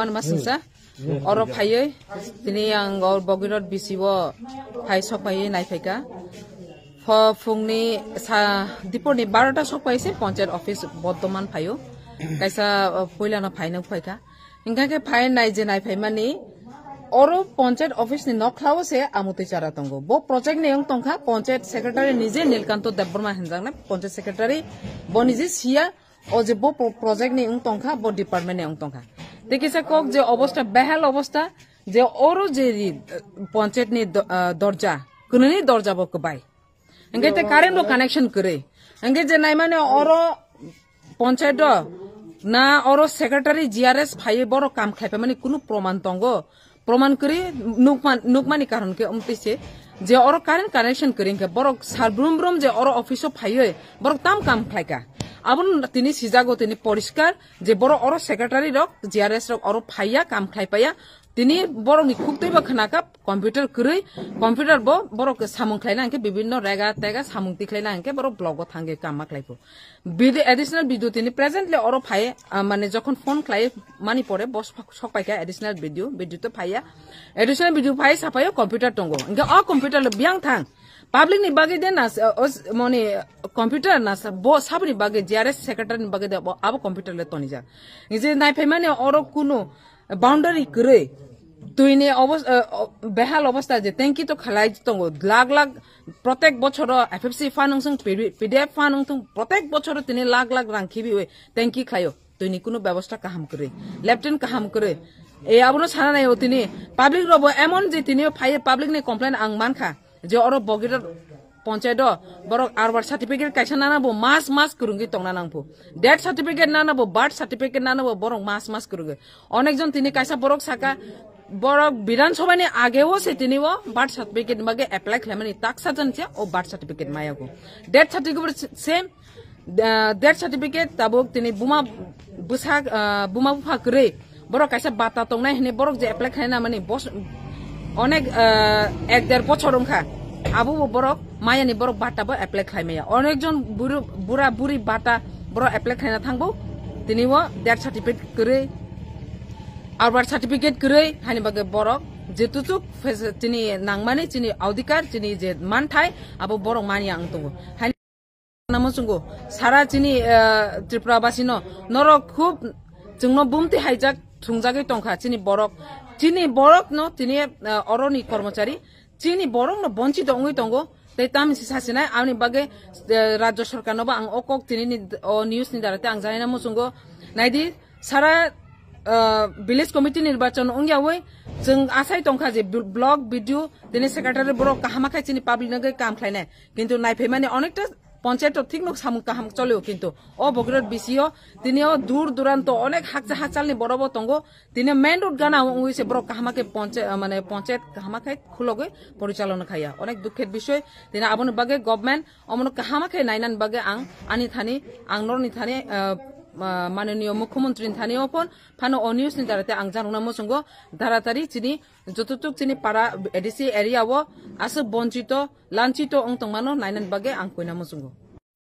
wan masingsa oro phaye tini ang or bogirot bisibo phai sokpai nai phaika phungni sa Dibor ni 12ta sokpaise panchayat office bottoman phayo kaisa poilano phaina phaika inga ke phai nai je nai phaimani oro panchayat office ni nokhlaw se amuti chara tongo bo project ni ang tongkha panchayat secretary nije Nilkanto Deborma henjang na panchayat secretary bo nije sia o je bo project ni ang tongkha bo department ni ang tongkha dekisa kok je obostha behal obostha je oro je panchayat ni dorja kunani dorja bo kbai engge te current ro connection kare engge je nai mane oro panchayat na oro secretary GRS phai boro kam khaipa mane kunu proman tongo proman kari nukmani karon ke umtise je oro current connection kering ke borok sarbrum brum je oro office phaiye borok tam kam khaika abun tini sijago tini poriskar je boro oro secretary rok GRS rok oro phaiya kam khaipaya tini borok ni khuktoiba khanaka computer kuri computer bo borok samung khlaina anke bibinno rega tega samung tikhlaina anke borok blog o thange kam maklaipo video additional video tini presently oro phai mane jokhon phone khlai mani pore bos sokpaika additional video to phaiya additional video phai sapayo computer tongo inga a computer le biang thang public ni bagi den nas mone computer nas bo sabni bagi GRS secretary ni bagi de abo computer le toni ja ije nai phai mane oro kuno boundary kre tuine behal obostha je tenki to khalai tongo lag protek bochor FFC fanung sung PDF fanung sung protek bochor tini lag rang khibi we tenki khlayo tuini kuno ব্যবস্থা kaham kre lieutenant kaham kre e abuno sana nai otini public robo emon je tini phai public ni complaint ang mankha je oro bogir panchayat borok arbar certificate kaisa nanabo mas kurungi tongna nangpo death certificate nanabo birth certificate nanabo borok mas kurungi onekjon tini kaisa borok saka borok bidan sobani ageo se tini wo birth certificate bage apply khlamani tak sajan che o birth certificate mayago death certificate same death certificate tabok tini buma bufa kre borok kaisa bata tongnai hene borok je apply khlaina mani bos onek 1.5 বছর omkha abu borok maya ni borok bata bo apply khlaimaya onekjon bura buri bata borok apply khlaina thangbo tini wo death certificate kre arbar certificate kre hani bage borok jetutuk tini nangmani tini audikar tini je manthai abo borok mani ang tongo hani namosungo sara tini tripura basino norok khub jungno bumti haijak thungjagoi tongkha tini borok no tini oroni kormachari chini borok no bonchit ongoi tongo tei tam sisasina amni bage rajya sarkar no ba ang okok tini ni news ni darate ang janai na musungo naidi sara village committee nirbachon ongyawoi jeng asai tongkha je blog video tini secretary borok kahamakai chini public nagai kam khlainai kintu naiphaimani onekta panchayat ঠিক nok samung kaham চলেও কিন্তু ও বগিরত বিসিও তিনিও দূর দূরান্ত অনেক হাকচালনি বড় tongo তিনি main road গানা হইছে বড় কাহামাকে পঞ্চায়েত কাহামাকে খুলগে পরিচালনা খাইয়া অনেক দুঃখের বিষয় তিনি আবন বাগে গভর্নমেন্ট অমন কাহামাকে নাইনান বাগে আনি থানি নরনি থানি মাননীয় মুখ্যমন্ত্রী থানি ওপন ফানো ও news ni darate ang januna mosungo daratari chini jotutuk chini para edisi area wo asu bonchito lanchito ong tongmano nainan bage ang koina mosungo